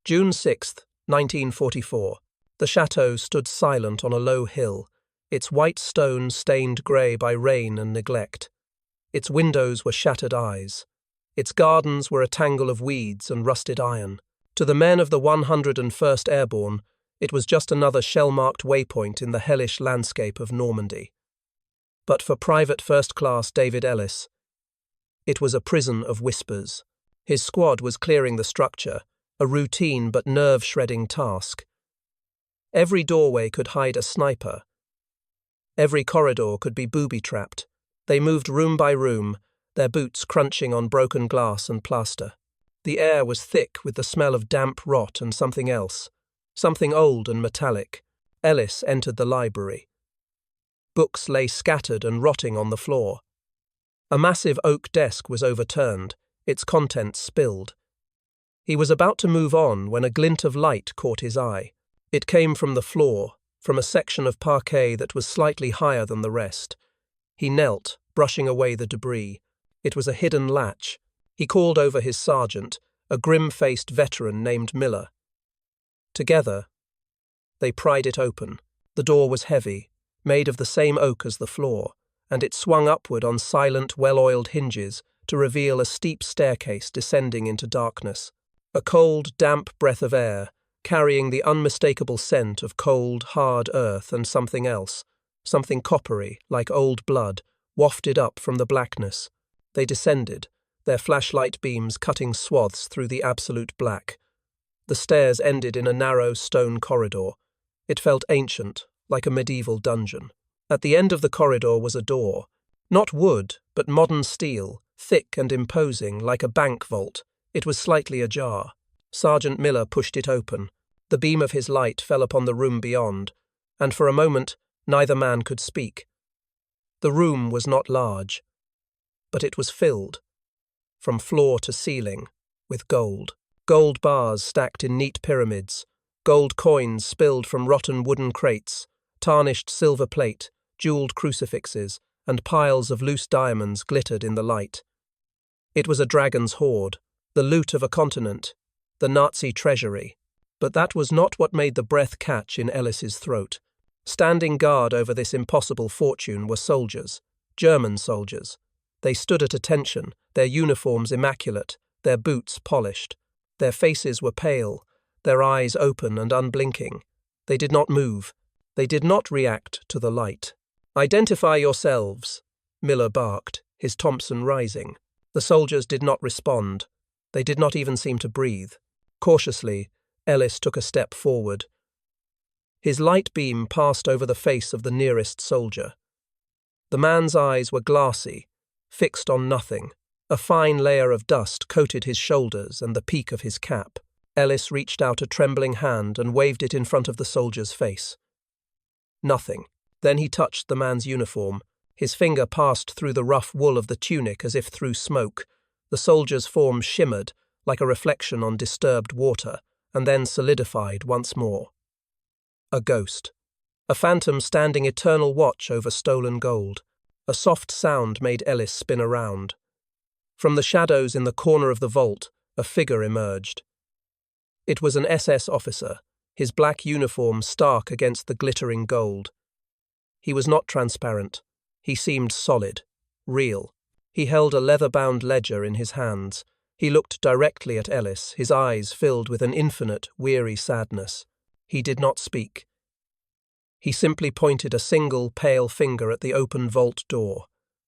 June 6, 1944. The chateau stood silent on a low hill, its white stone stained grey by rain and neglect. Its windows were shattered eyes. Its gardens were a tangle of weeds and rusted iron. To the men of the 101st Airborne, it was just another shell-marked waypoint in the hellish landscape of Normandy. But for Private First Class David Ellis, it was a prison of whispers. His squad was clearing the structure, a routine but nerve-shredding task. Every doorway could hide a sniper. Every corridor could be booby-trapped. They moved room by room, their boots crunching on broken glass and plaster. The air was thick with the smell of damp rot and something else, something old and metallic. Ellis entered the library. Books lay scattered and rotting on the floor. A massive oak desk was overturned, its contents spilled. He was about to move on when a glint of light caught his eye. It came from the floor, from a section of parquet that was slightly higher than the rest. He knelt, brushing away the debris. It was a hidden latch. He called over his sergeant, a grim-faced veteran named Miller. Together, they pried it open. The door was heavy, made of the same oak as the floor, and it swung upward on silent, well-oiled hinges to reveal a steep staircase descending into darkness. A cold, damp breath of air, carrying the unmistakable scent of cold, hard earth and something else, something coppery, like old blood, wafted up from the blackness. They descended, their flashlight beams cutting swaths through the absolute black. The stairs ended in a narrow stone corridor. It felt ancient, like a medieval dungeon. At the end of the corridor was a door, not wood, but modern steel, thick and imposing, like a bank vault. It was slightly ajar. Sergeant Miller pushed it open. The beam of his light fell upon the room beyond, and for a moment neither man could speak. The room was not large, but it was filled, from floor to ceiling, with gold. Gold bars stacked in neat pyramids, gold coins spilled from rotten wooden crates, tarnished silver plate, jeweled crucifixes, and piles of loose diamonds glittered in the light. It was a dragon's hoard, the loot of a continent, the Nazi treasury. But that was not what made the breath catch in Ellis's throat. Standing guard over this impossible fortune were soldiers, German soldiers. They stood at attention, their uniforms immaculate, their boots polished. Their faces were pale, their eyes open and unblinking. They did not move. They did not react to the light. "Identify yourselves," Miller barked, his Thompson rising. The soldiers did not respond. They did not even seem to breathe. Cautiously, Ellis took a step forward. His light beam passed over the face of the nearest soldier. The man's eyes were glassy, fixed on nothing. A fine layer of dust coated his shoulders and the peak of his cap. Ellis reached out a trembling hand and waved it in front of the soldier's face. Nothing. Then he touched the man's uniform. His finger passed through the rough wool of the tunic as if through smoke. The soldier's form shimmered, like a reflection on disturbed water, and then solidified once more. A ghost. A phantom standing eternal watch over stolen gold. A soft sound made Ellis spin around. From the shadows in the corner of the vault, a figure emerged. It was an SS officer, his black uniform stark against the glittering gold. He was not transparent. He seemed solid, real. He held a leather-bound ledger in his hands. He looked directly at Ellis, his eyes filled with an infinite, weary sadness. He did not speak. He simply pointed a single, pale finger at the open vault door.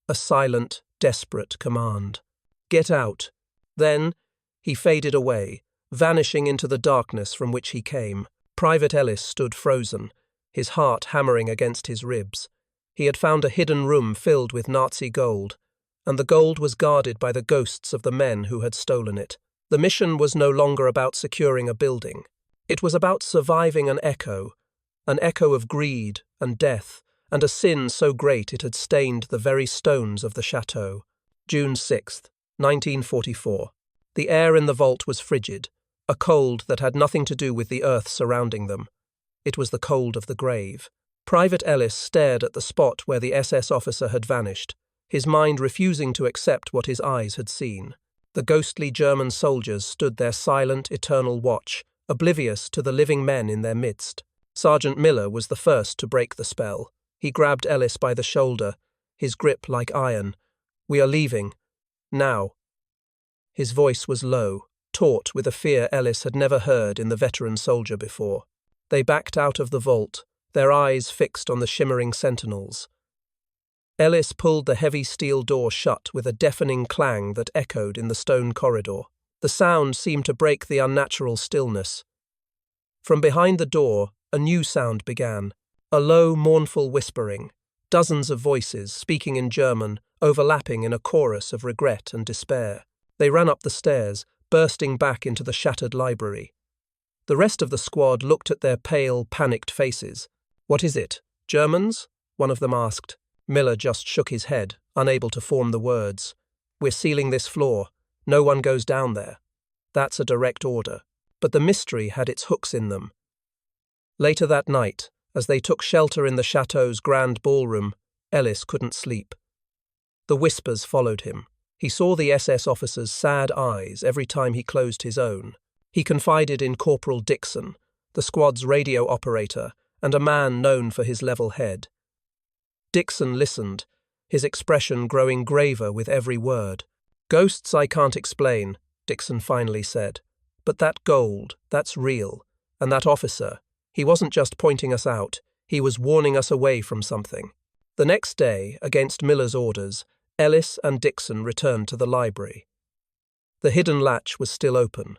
A silent, desperate command. "Get out." Then he faded away, vanishing into the darkness from which he came. Private Ellis stood frozen, his heart hammering against his ribs. He had found a hidden room filled with Nazi gold, and the gold was guarded by the ghosts of the men who had stolen it. The mission was no longer about securing a building. It was about surviving an echo of greed and death, and a sin so great it had stained the very stones of the chateau. June 6, 1944. The air in the vault was frigid, a cold that had nothing to do with the earth surrounding them. It was the cold of the grave. Private Ellis stared at the spot where the SS officer had vanished, his mind refusing to accept what his eyes had seen. The ghostly German soldiers stood their silent, eternal watch, oblivious to the living men in their midst. Sergeant Miller was the first to break the spell. He grabbed Ellis by the shoulder, his grip like iron. "We are leaving. Now." His voice was low, taut with a fear Ellis had never heard in the veteran soldier before. They backed out of the vault, their eyes fixed on the shimmering sentinels. Ellis pulled the heavy steel door shut with a deafening clang that echoed in the stone corridor. The sound seemed to break the unnatural stillness. From behind the door, a new sound began, a low, mournful whispering, dozens of voices speaking in German, overlapping in a chorus of regret and despair. They ran up the stairs, bursting back into the shattered library. The rest of the squad looked at their pale, panicked faces. "What is it? Germans?" one of them asked. Miller just shook his head, unable to form the words. "We're sealing this floor. No one goes down there." That's a direct order. But the mystery had its hooks in them. Later that night, as they took shelter in the chateau's grand ballroom, Ellis couldn't sleep. The whispers followed him. He saw the SS officer's sad eyes every time he closed his own. He confided in Corporal Dixon, the squad's radio operator, and a man known for his level head. Dixon listened, his expression growing graver with every word. "Ghosts I can't explain," Dixon finally said. "But that gold, that's real. And that officer, he wasn't just pointing us out, he was warning us away from something." The next day, against Miller's orders, Ellis and Dixon returned to the library. The hidden latch was still open.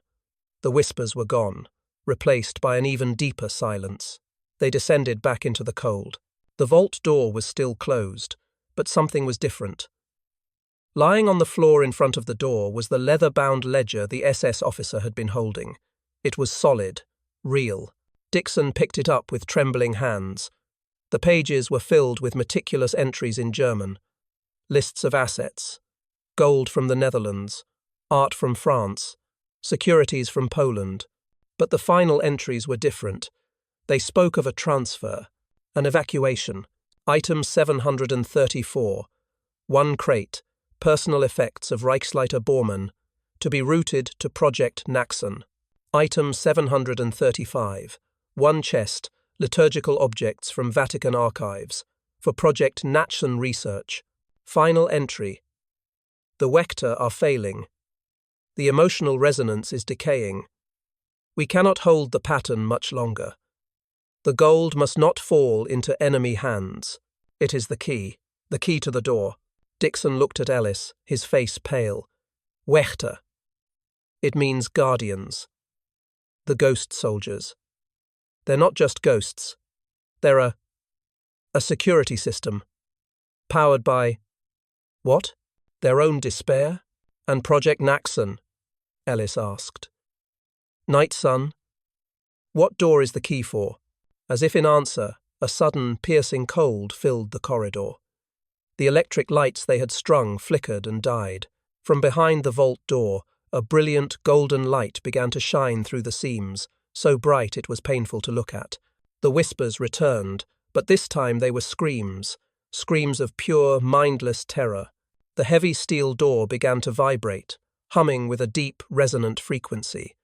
The whispers were gone, replaced by an even deeper silence. They descended back into the cold. The vault door was still closed, but something was different. Lying on the floor in front of the door was the leather-bound ledger the SS officer had been holding. It was solid, real. Dixon picked it up with trembling hands. The pages were filled with meticulous entries in German. Lists of assets, gold from the Netherlands, art from France, securities from Poland. But the final entries were different. They spoke of a transfer, an evacuation. Item 734, 1 crate, personal effects of Reichsleiter Bormann, to be routed to Project Naxon. Item 735, 1 chest, liturgical objects from Vatican archives, for Project Naxon research. Final entry. The Wächter are failing. The emotional resonance is decaying. We cannot hold the pattern much longer. The gold must not fall into enemy hands. It is the key to the door. Dixon looked at Ellis, his face pale. Wächter. It means guardians. The ghost soldiers. They're not just ghosts. They're a security system. Powered by... What? Their own despair? And Project Naxon? Ellis asked. Night Sun? What door is the key for? As if in answer, a sudden, piercing cold filled the corridor. The electric lights they had strung flickered and died. From behind the vault door, a brilliant golden light began to shine through the seams, so bright it was painful to look at. The whispers returned, but this time they were screams of pure, mindless terror. The heavy steel door began to vibrate, humming with a deep, resonant frequency.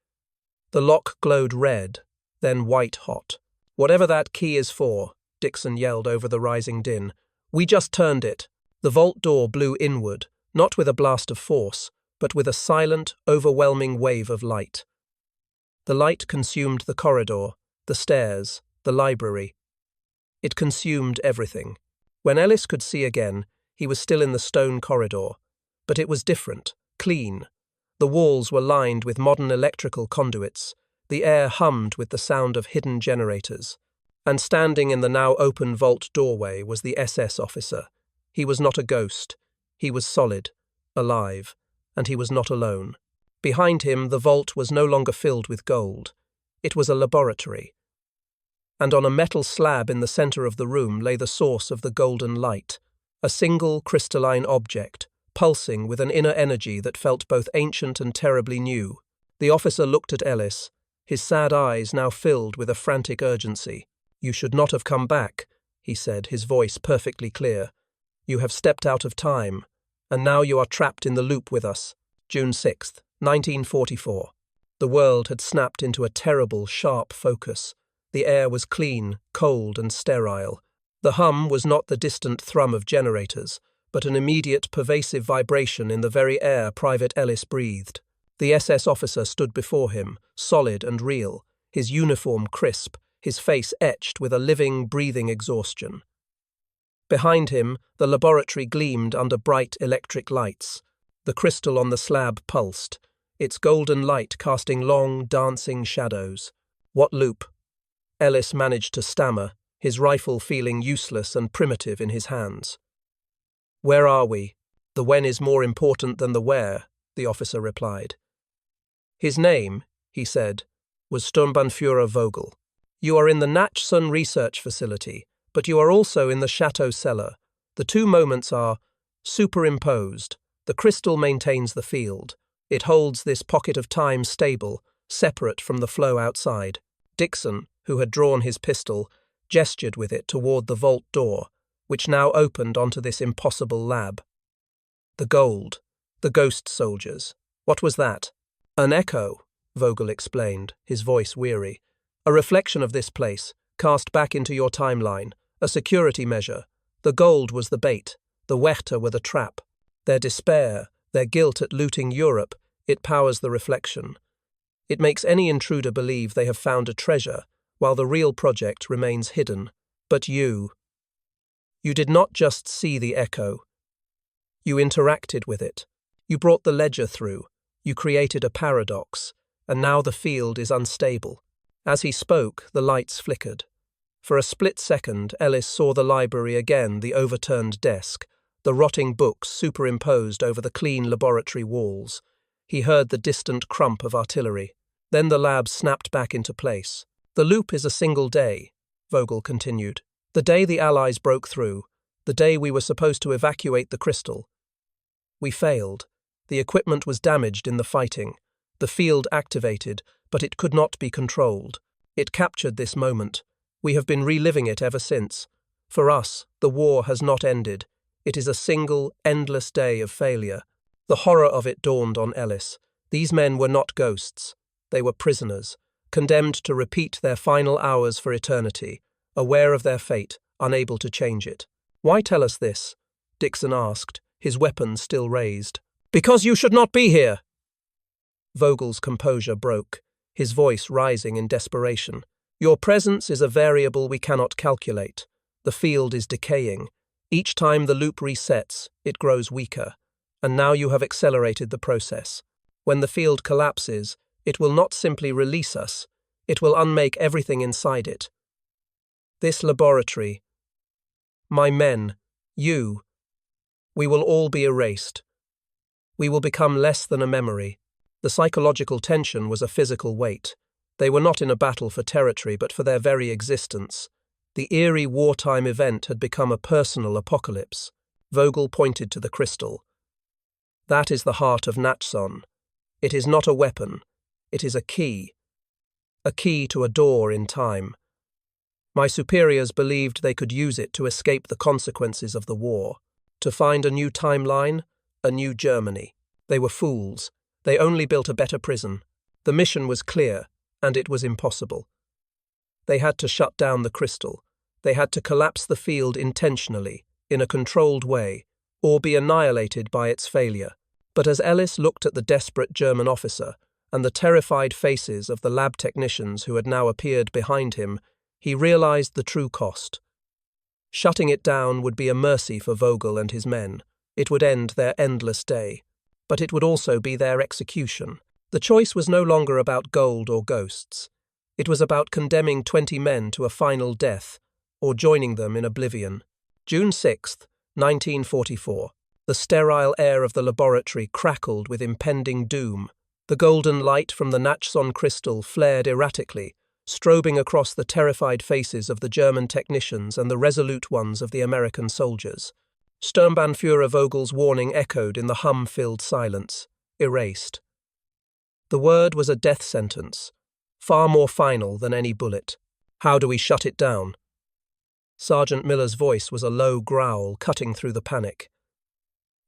The lock glowed red, then white-hot. "Whatever that key is for," Dixon yelled over the rising din. "We just turned it." The vault door blew inward, not with a blast of force, but with a silent, overwhelming wave of light. The light consumed the corridor, the stairs, the library. It consumed everything. When Ellis could see again, he was still in the stone corridor. But it was different, clean. The walls were lined with modern electrical conduits. The air hummed with the sound of hidden generators. And standing in the now open vault doorway was the SS officer. He was not a ghost. He was solid, alive, and he was not alone. Behind him, the vault was no longer filled with gold. It was a laboratory. And on a metal slab in the center of the room lay the source of the golden light, a single crystalline object, pulsing with an inner energy that felt both ancient and terribly new. The officer looked at Ellis, his sad eyes now filled with a frantic urgency. "You should not have come back," he said, his voice perfectly clear. "You have stepped out of time, and now you are trapped in the loop with us." June 6th, 1944. The world had snapped into a terrible, sharp focus. The air was clean, cold, and sterile. The hum was not the distant thrum of generators, but an immediate, pervasive vibration in the very air Private Ellis breathed. The SS officer stood before him, solid and real, his uniform crisp, his face etched with a living, breathing exhaustion. Behind him, the laboratory gleamed under bright electric lights. The crystal on the slab pulsed, its golden light casting long, dancing shadows. What loop? Ellis managed to stammer, his rifle feeling useless and primitive in his hands. "Where are we? The when is more important than the where," the officer replied. His name, he said, was Sturmbannführer Vogel. "You are in the Nachson research facility, but you are also in the chateau cellar. The two moments are superimposed. The crystal maintains the field. It holds this pocket of time stable, separate from the flow outside." Dixon, who had drawn his pistol, gestured with it toward the vault door, which now opened onto this impossible lab. The gold, the ghost soldiers. What was that? "An echo," Vogel explained, his voice weary. "A reflection of this place, cast back into your timeline, a security measure. The gold was the bait, the Wächter were the trap. Their despair, their guilt at looting Europe, it powers the reflection. It makes any intruder believe they have found a treasure, while the real project remains hidden. But you did not just see the echo. You interacted with it. You brought the ledger through. You created a paradox, and now the field is unstable." As he spoke, the lights flickered. For a split second, Ellis saw the library again, the overturned desk, the rotting books superimposed over the clean laboratory walls. He heard the distant crump of artillery. Then the lab snapped back into place. "The loop is a single day," Vogel continued. "The day the Allies broke through, the day we were supposed to evacuate the crystal. We failed. The equipment was damaged in the fighting. The field activated, but it could not be controlled. It captured this moment. We have been reliving it ever since. For us, the war has not ended. It is a single, endless day of failure." The horror of it dawned on Ellis. These men were not ghosts. They were prisoners, condemned to repeat their final hours for eternity, aware of their fate, unable to change it. "Why tell us this?" Dixon asked, his weapon still raised. "Because you should not be here!" Vogel's composure broke, his voice rising in desperation. "Your presence is a variable we cannot calculate. The field is decaying. Each time the loop resets, it grows weaker. And now you have accelerated the process. When the field collapses, it will not simply release us, it will unmake everything inside it. This laboratory, my men, you, we will all be erased. We will become less than a memory." The psychological tension was a physical weight. They were not in a battle for territory, but for their very existence. The eerie wartime event had become a personal apocalypse. Vogel pointed to the crystal. "That is the heart of Nachson. It is not a weapon. It is a key to a door in time. My superiors believed they could use it to escape the consequences of the war, to find a new timeline, a new Germany. They were fools. They only built a better prison. The mission was clear, and it was impossible. They had to shut down the crystal. They had to collapse the field intentionally, in a controlled way, or be annihilated by its failure. But as Ellis looked at the desperate German officer and the terrified faces of the lab technicians who had now appeared behind him, he realized the true cost. Shutting it down would be a mercy for Vogel and his men. It would end their endless day. But it would also be their execution. The choice was no longer about gold or ghosts. It was about condemning 20 men to a final death, or joining them in oblivion. June 6th, 1944. The sterile air of the laboratory crackled with impending doom. The golden light from the Nachson crystal flared erratically, strobing across the terrified faces of the German technicians and the resolute ones of the American soldiers. Sturmbannführer Vogel's warning echoed in the hum-filled silence, erased. The word was a death sentence, far more final than any bullet. "How do we shut it down?" Sergeant Miller's voice was a low growl cutting through the panic.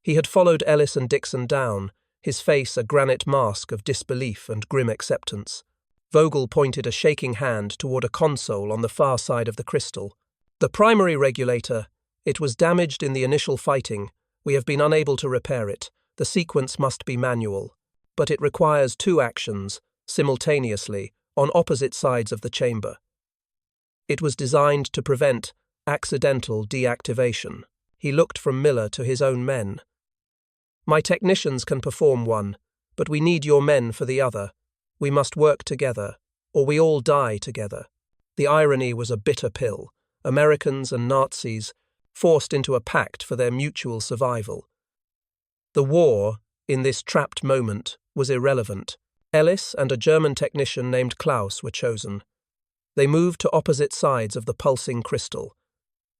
He had followed Ellis and Dixon down, his face a granite mask of disbelief and grim acceptance. Vogel pointed a shaking hand toward a console on the far side of the crystal. "The primary regulator. It was damaged in the initial fighting. We have been unable to repair it. The sequence must be manual. But it requires 2 actions, simultaneously, on opposite sides of the chamber. It was designed to prevent accidental deactivation." He looked from Miller to his own men. "My technicians can perform one, but we need your men for the other. We must work together, or we all die together." The irony was a bitter pill. Americans and Nazis, forced into a pact for their mutual survival. The war, in this trapped moment, was irrelevant. Ellis and a German technician named Klaus were chosen. They moved to opposite sides of the pulsing crystal.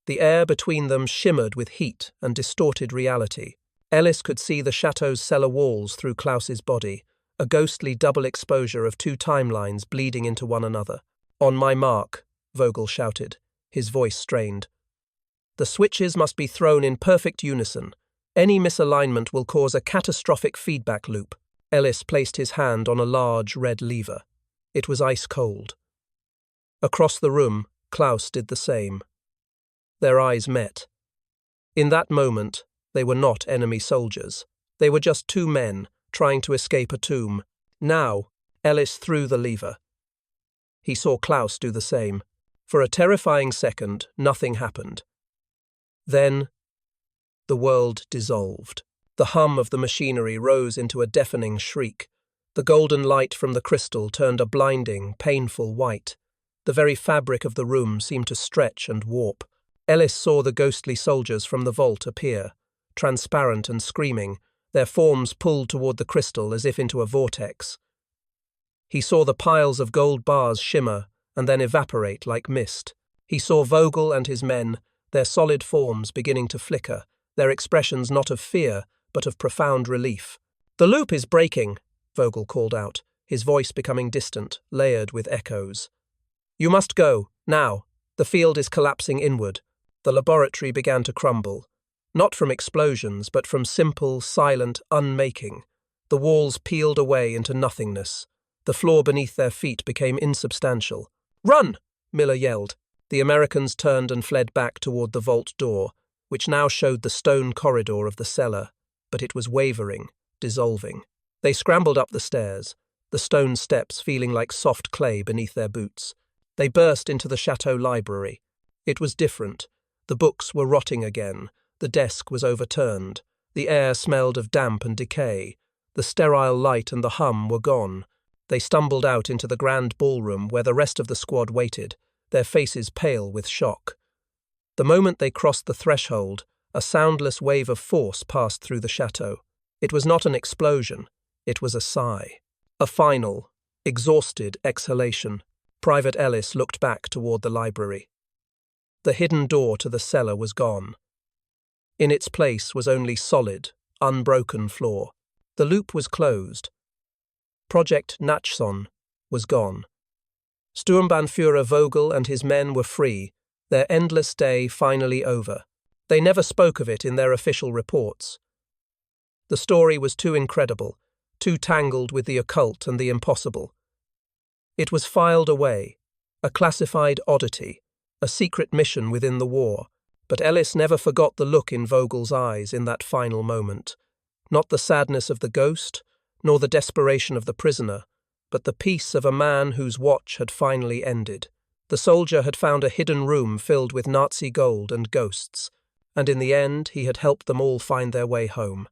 The air between them shimmered with heat and distorted reality. Ellis could see the chateau's cellar walls through Klaus's body, a ghostly double exposure of 2 timelines bleeding into one another. "On my mark," Vogel shouted, his voice strained. "The switches must be thrown in perfect unison. Any misalignment will cause a catastrophic feedback loop." Ellis placed his hand on a large red lever. It was ice cold. Across the room, Klaus did the same. Their eyes met. In that moment, they were not enemy soldiers. They were just 2 men trying to escape a tomb. Now, Ellis threw the lever. He saw Klaus do the same. For a terrifying second, nothing happened. Then, the world dissolved. The hum of the machinery rose into a deafening shriek. The golden light from the crystal turned a blinding, painful white. The very fabric of the room seemed to stretch and warp. Ellis saw the ghostly soldiers from the vault appear, transparent and screaming, their forms pulled toward the crystal as if into a vortex. He saw the piles of gold bars shimmer and then evaporate like mist. He saw Vogel and his men, their solid forms beginning to flicker, their expressions not of fear, but of profound relief. "The loop is breaking," Vogel called out, his voice becoming distant, layered with echoes. "You must go, now. The field is collapsing inward." The laboratory began to crumble, not from explosions, but from simple, silent unmaking. The walls peeled away into nothingness. The floor beneath their feet became insubstantial. "Run!" Miller yelled. The Americans turned and fled back toward the vault door, which now showed the stone corridor of the cellar, but it was wavering, dissolving. They scrambled up the stairs, the stone steps feeling like soft clay beneath their boots. They burst into the chateau library. It was different. The books were rotting again. The desk was overturned. The air smelled of damp and decay. The sterile light and the hum were gone. They stumbled out into the grand ballroom where the rest of the squad waited, their faces pale with shock. The moment they crossed the threshold, a soundless wave of force passed through the chateau. It was not an explosion. It was a sigh. A final, exhausted exhalation. Private Ellis looked back toward the library. The hidden door to the cellar was gone. In its place was only solid, unbroken floor. The loop was closed. Project Nachson was gone. Sturmbannführer Vogel and his men were free, their endless day finally over. They never spoke of it in their official reports. The story was too incredible, too tangled with the occult and the impossible. It was filed away, a classified oddity, a secret mission within the war, but Ellis never forgot the look in Vogel's eyes in that final moment. Not the sadness of the ghost, nor the desperation of the prisoner, but the peace of a man whose watch had finally ended. The soldier had found a hidden room filled with Nazi gold and ghosts, and in the end he had helped them all find their way home.